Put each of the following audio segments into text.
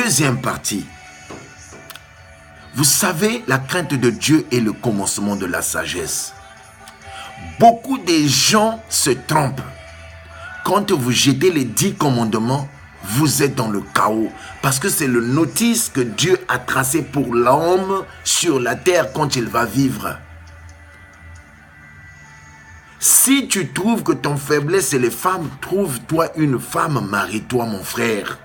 Deuxième partie. Vous savez, la crainte de Dieu est le commencement de la sagesse. Beaucoup de gens se trompent. Quand vous jetez les 10 commandements, vous êtes dans le chaos. Parce que c'est le notice que Dieu a tracé pour l'homme sur la terre quand il va vivre. Si tu trouves que ton faiblesse c'est les femmes, trouve-toi une femme, marie-toi mon frère.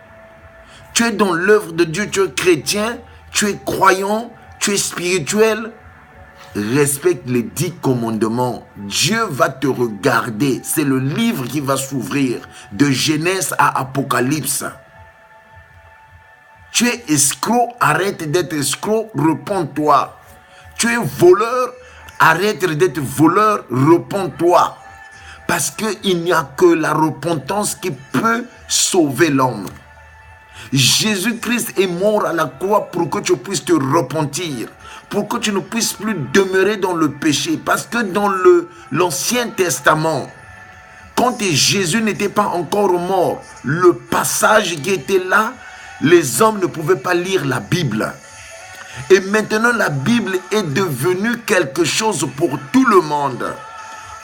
Tu es dans l'œuvre de Dieu, tu es chrétien, tu es croyant, tu es spirituel. Respecte les 10 commandements. Dieu va te regarder. C'est le livre qui va s'ouvrir de Genèse à Apocalypse. Tu es escroc, arrête d'être escroc, repens-toi. Tu es voleur, arrête d'être voleur, repens-toi. Parce qu'il n'y a que la repentance qui peut sauver l'homme. Jésus-Christ est mort à la croix pour que tu puisses te repentir, pour que tu ne puisses plus demeurer dans le péché. Parce que dans l'Ancien Testament, quand Jésus n'était pas encore mort, le passage qui était là, les hommes ne pouvaient pas lire la Bible. Et maintenant, la Bible est devenue quelque chose pour tout le monde.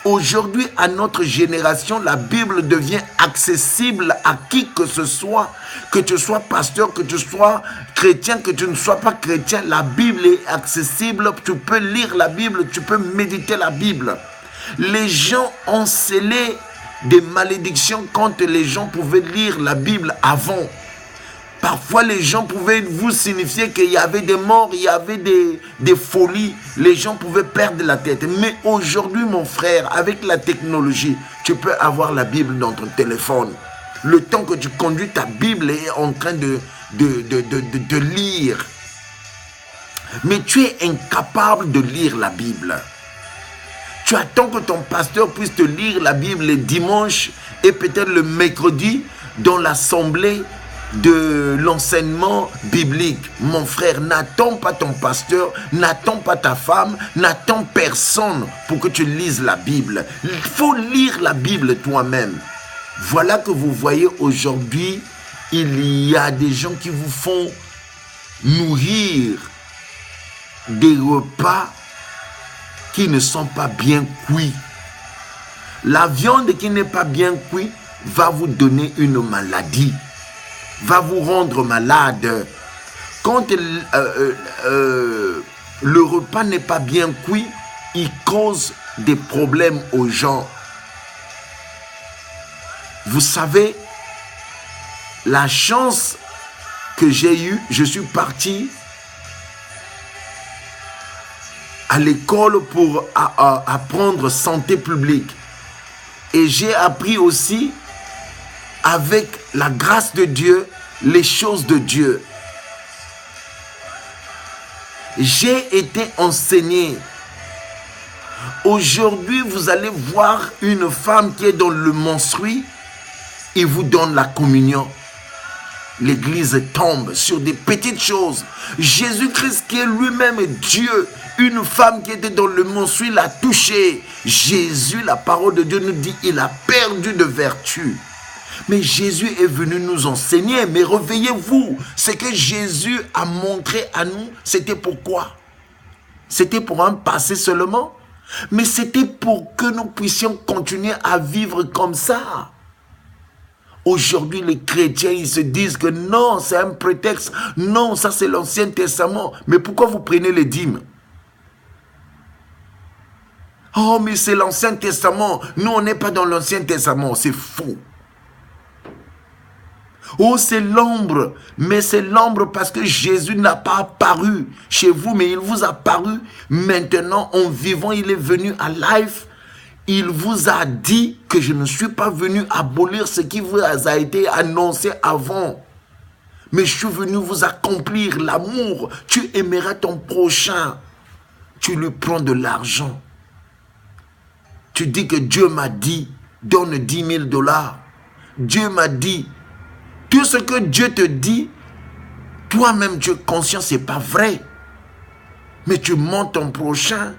Aujourd'hui, à notre génération, la Bible devient accessible à qui que ce soit. Que tu sois pasteur, que tu sois chrétien, que tu ne sois pas chrétien. La Bible est accessible. Tu peux lire la Bible, tu peux méditer la Bible. Les gens ont scellé des malédictions quand les gens pouvaient lire la Bible avant. Parfois, les gens pouvaient vous signifier qu'il y avait des morts, il y avait des folies. Les gens pouvaient perdre la tête. Mais aujourd'hui, mon frère, avec la technologie, tu peux avoir la Bible dans ton téléphone. Le temps que tu conduis, ta Bible est en train de lire. Mais tu es incapable de lire la Bible. Tu attends que ton pasteur puisse te lire la Bible le dimanche et peut-être le mercredi dans l'assemblée de l'enseignement biblique. Mon frère, n'attends pas ton pasteur, n'attends pas ta femme, n'attends personne pour que tu lises la Bible. Il faut lire la Bible toi-même. Voilà que vous voyez aujourd'hui, il y a des gens qui vous font nourrir des repas qui ne sont pas bien cuits. La viande qui n'est pas bien cuite va vous donner une maladie, va vous rendre malade. Quand le repas n'est pas bien cuit, il cause des problèmes aux gens. Vous savez, la chance que j'ai eue, je suis parti à l'école pour apprendre santé publique. Et j'ai appris aussi, avec la grâce de Dieu, les choses de Dieu. J'ai été enseigné. Aujourd'hui, vous allez voir une femme qui est dans le menstrues, il vous donne la communion. L'église tombe sur des petites choses. Jésus-Christ qui est lui-même Dieu, une femme qui était dans le menstrues l'a touché. Jésus, la parole de Dieu nous dit, il a perdu de vertu. Mais Jésus est venu nous enseigner. Mais réveillez-vous, ce que Jésus a montré à nous, c'était pourquoi? C'était pour un passé seulement? Mais c'était pour que nous puissions continuer à vivre comme ça. Aujourd'hui, les chrétiens, ils se disent que non, c'est un prétexte. Non, ça c'est l'Ancien Testament. Mais pourquoi vous prenez les dîmes? Oh, mais c'est l'Ancien Testament. Nous, on n'est pas dans l'Ancien Testament. C'est faux. Oh, c'est l'ombre. Mais c'est l'ombre parce que Jésus n'a pas apparu chez vous, mais il vous a apparu maintenant en vivant. Il est venu à life. Il vous a dit que je ne suis pas venu abolir ce qui vous a été annoncé avant. Mais je suis venu vous accomplir l'amour. Tu aimeras ton prochain. Tu lui prends de l'argent. Tu dis que Dieu m'a dit, donne 10 000 $. Dieu m'a dit, tout ce que Dieu te dit, toi-même tu es conscient, ce n'est pas vrai. Mais tu mens ton prochain.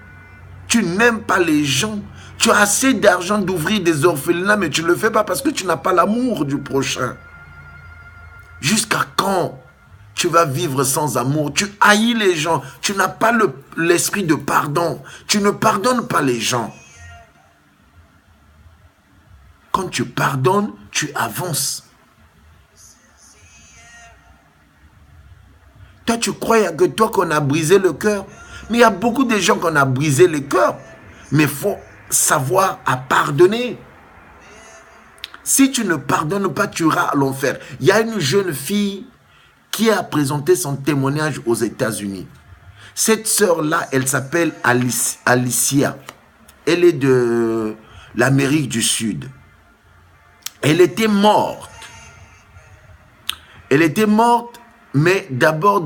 Tu n'aimes pas les gens. Tu as assez d'argent d'ouvrir des orphelinats, mais tu ne le fais pas parce que tu n'as pas l'amour du prochain. Jusqu'à quand? Tu vas vivre sans amour. Tu haïs les gens. Tu n'as pas l'esprit de pardon. Tu ne pardonnes pas les gens. Quand tu pardonnes, tu avances. Toi, tu crois que toi qu'on a brisé le cœur. Mais il y a beaucoup de gens qu'on a brisé le cœur. Mais il faut savoir à pardonner. Si tu ne pardonnes pas, tu iras à l'enfer. Il y a une jeune fille qui a présenté son témoignage aux États-Unis. Cette sœur-là, elle s'appelle Alicia. Elle est de l'Amérique du Sud. Elle était morte. Elle était morte, mais d'abord,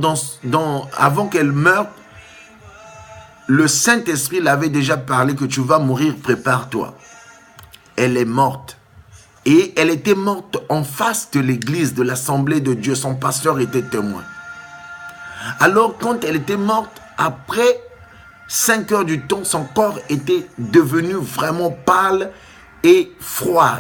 avant qu'elle meure, le Saint-Esprit l'avait déjà parlé que tu vas mourir, prépare-toi. Elle est morte. Et elle était morte en face de l'église, de l'Assemblée de Dieu. Son pasteur était témoin. Alors, quand elle était morte, après 5 heures du temps, son corps était devenu vraiment pâle et froid.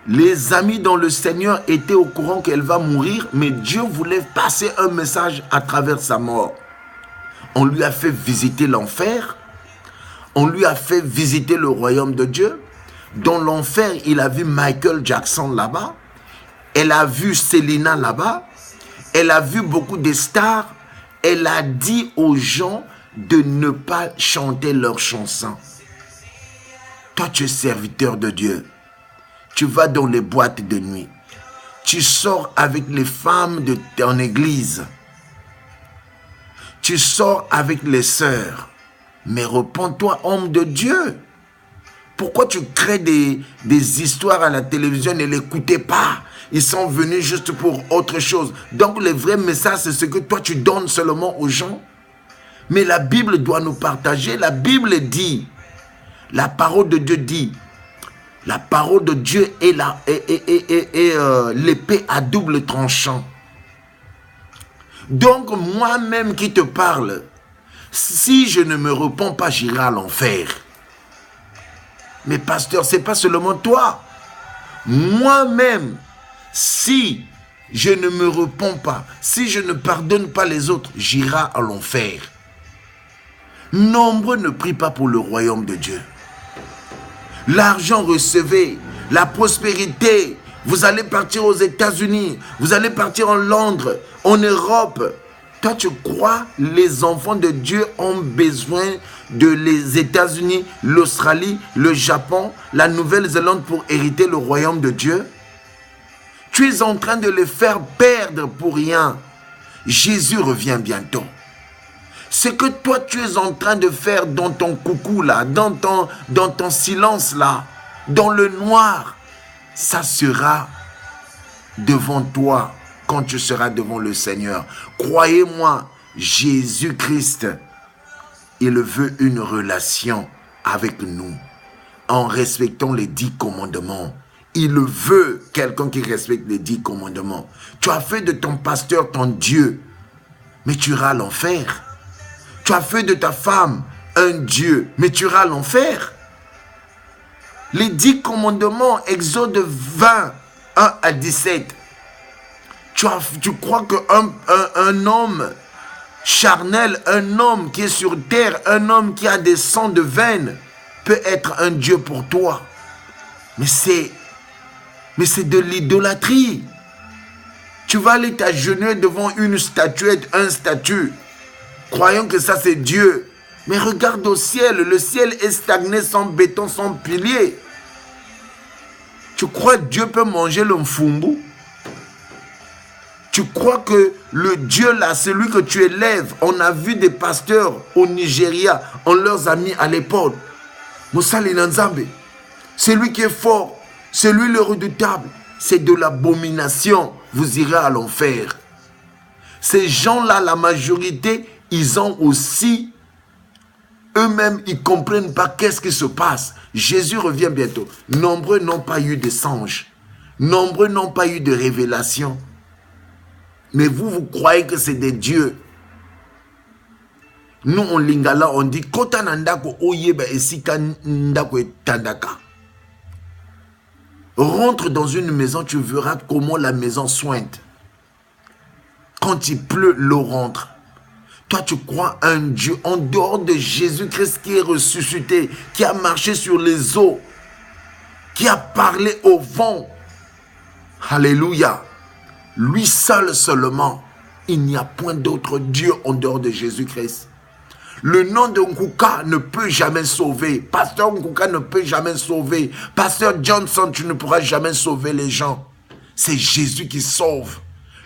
Les amis dans le Seigneur étaient au courant qu'elle va mourir, mais Dieu voulait passer un message à travers sa mort. On lui a fait visiter l'enfer. On lui a fait visiter le royaume de Dieu. Dans l'enfer, il a vu Michael Jackson là-bas. Elle a vu Selena là-bas. Elle a vu beaucoup de stars. Elle a dit aux gens de ne pas chanter leurs chansons. Toi, tu es serviteur de Dieu. Tu vas dans les boîtes de nuit. Tu sors avec les femmes de ton église. Tu sors avec les sœurs. Mais repens-toi, homme de Dieu. Pourquoi tu crées des histoires à la télévision et ne l'écoutez pas? Ils sont venus juste pour autre chose. Donc le vrai message, c'est ce que toi tu donnes seulement aux gens. Mais la Bible doit nous partager. La Bible dit, la parole de Dieu dit, la parole de Dieu est l'épée à double tranchant. Donc moi-même qui te parle, si je ne me repens pas, j'irai à l'enfer. Mais pasteur, ce n'est pas seulement toi. Moi-même, si je ne me repens pas, si je ne pardonne pas les autres, j'irai à l'enfer. Nombreux ne prient pas pour le royaume de Dieu. L'argent recevez, la prospérité, vous allez partir aux États-Unis, vous allez partir en Londres, en Europe. Toi, tu crois les enfants de Dieu ont besoin de les États-Unis, l'Australie, le Japon, la Nouvelle-Zélande pour hériter le royaume de Dieu? Tu es en train de les faire perdre pour rien. Jésus revient bientôt. Ce que toi, tu es en train de faire dans ton coucou là, dans ton silence là, dans le noir, ça sera devant toi quand tu seras devant le Seigneur. Croyez-moi, Jésus-Christ, il veut une relation avec nous en respectant les 10 commandements. Il veut quelqu'un qui respecte les 10 commandements. Tu as fait de ton pasteur ton Dieu, mais tu iras à l'enfer. Tu as fait de ta femme un Dieu, mais tu iras à l'enfer. Les 10 commandements, Exode 20, 1 à 17. Tu crois qu'un homme charnel, un homme qui est sur terre, un homme qui a des sangs de veine, peut être un Dieu pour toi. Mais c'est de l'idolâtrie. Tu vas aller t'agenouiller devant une statuette, un statue, croyant que ça c'est Dieu. Mais regarde au ciel, le ciel est stagné sans béton, sans pilier. Tu crois que Dieu peut manger le mfumbu? Tu crois que le Dieu là, celui que tu élèves, on a vu des pasteurs au Nigeria, on leurs a mis à l'épaule. Moussali Nanzambe, celui qui est fort, celui le redoutable, c'est de l'abomination. Vous irez à l'enfer. Ces gens-là, la majorité, ils ont aussi, eux-mêmes, ils ne comprennent pas qu'est-ce qui se passe. Jésus revient bientôt. Nombreux n'ont pas eu de songes. Nombreux n'ont pas eu de révélation. Mais vous, vous croyez que c'est des dieux. Nous, en lingala, on dit Kota nandako oyeba esika ndako etandaka. Rentre dans une maison, tu verras comment la maison sointe. Quand il pleut, l'eau rentre. Toi, tu crois un Dieu en dehors de Jésus-Christ qui est ressuscité, qui a marché sur les eaux, qui a parlé au vent. Alléluia. Lui seul seulement. Il n'y a point d'autre Dieu en dehors de Jésus-Christ. Le nom de Nkouka ne peut jamais sauver. Pasteur Nkouka ne peut jamais sauver. Pasteur Johnson, tu ne pourras jamais sauver les gens. C'est Jésus qui sauve.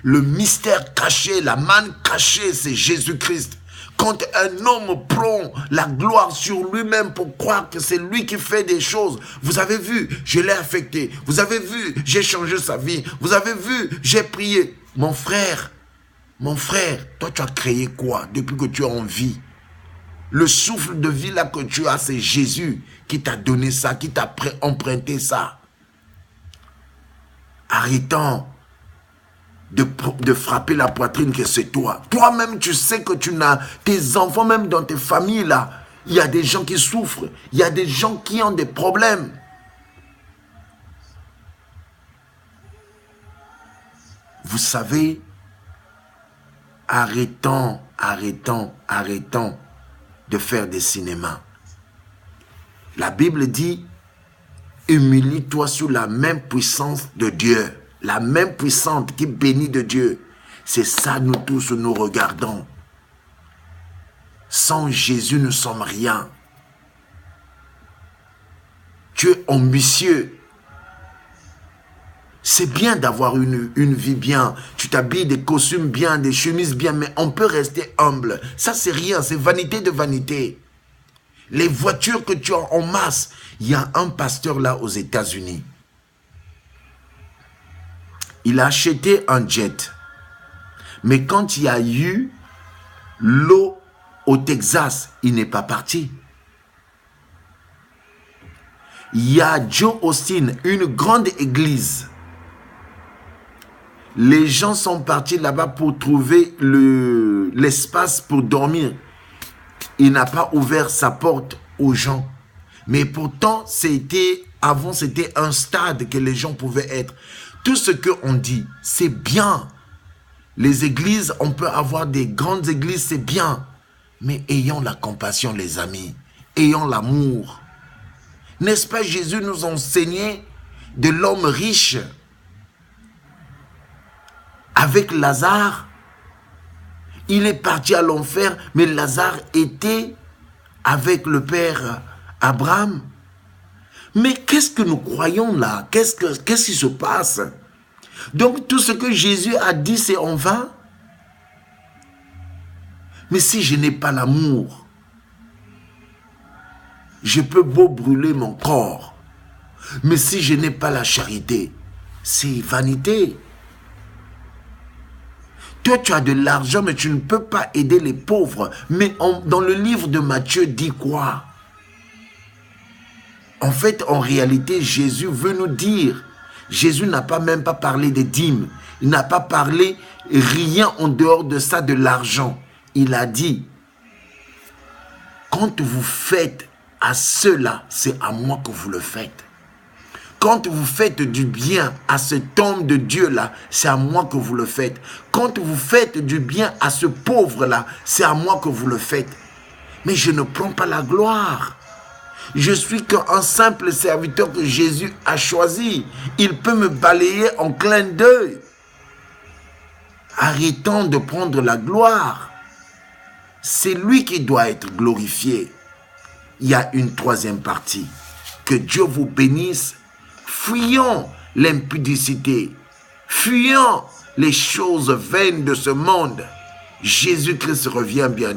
Le mystère caché, la manne cachée, c'est Jésus-Christ. Quand un homme prend la gloire sur lui-même pour croire que c'est lui qui fait des choses. Vous avez vu, je l'ai affecté. Vous avez vu, j'ai changé sa vie. Vous avez vu, j'ai prié. Mon frère, toi tu as créé quoi depuis que tu es en vie? Le souffle de vie là que tu as, c'est Jésus qui t'a donné ça, qui t'a emprunté ça. Arrêtons de frapper la poitrine que c'est toi. Toi-même, tu sais que tu n'as... Tes enfants, même dans tes familles là, il y a des gens qui souffrent. Il y a des gens qui ont des problèmes. Vous savez, arrêtons de faire des cinémas. La Bible dit, humilie-toi sous la même puissance de Dieu. La même puissante qui bénit de Dieu. C'est ça, nous tous, nous regardons. Sans Jésus, nous ne sommes rien. Tu es ambitieux. C'est bien d'avoir une vie bien. Tu t'habilles des costumes bien, des chemises bien, mais on peut rester humble. Ça, c'est rien, c'est vanité de vanité. Les voitures que tu as en masse. Il y a un pasteur là aux États-Unis. Il a acheté un jet. Mais quand il y a eu l'eau au Texas, il n'est pas parti. Il y a Joe Austin, une grande église. Les gens sont partis là-bas pour trouver l'espace pour dormir. Il n'a pas ouvert sa porte aux gens. Mais pourtant, avant, c'était un stade que les gens pouvaient être. Tout ce qu'on dit, c'est bien. Les églises, on peut avoir des grandes églises, c'est bien. Mais ayons la compassion, les amis. Ayons l'amour. N'est-ce pas Jésus nous enseignait de l'homme riche avec Lazare? Il est parti à l'enfer, mais Lazare était avec le père Abraham. Mais qu'est-ce que nous croyons là? Qu'est-ce qui se passe? Donc tout ce que Jésus a dit, c'est en vain. Mais si je n'ai pas l'amour, je peux beau brûler mon corps. Mais si je n'ai pas la charité, c'est vanité. Toi, tu as de l'argent, mais tu ne peux pas aider les pauvres. Mais dans le livre de Matthieu, dit quoi? En fait, en réalité, Jésus veut nous dire, Jésus n'a même pas parlé des dîmes. Il n'a pas parlé rien en dehors de ça, de l'argent. Il a dit, quand vous faites à cela, c'est à moi que vous le faites. Quand vous faites du bien à cet homme de Dieu-là, c'est à moi que vous le faites. Quand vous faites du bien à ce pauvre-là, c'est à moi que vous le faites. Mais je ne prends pas la gloire. Je suis qu'un simple serviteur que Jésus a choisi. Il peut me balayer en clin d'œil. Arrêtons de prendre la gloire. C'est lui qui doit être glorifié. Il y a une troisième partie. Que Dieu vous bénisse. Fuyons l'impudicité. Fuyons les choses vaines de ce monde. Jésus-Christ revient bientôt.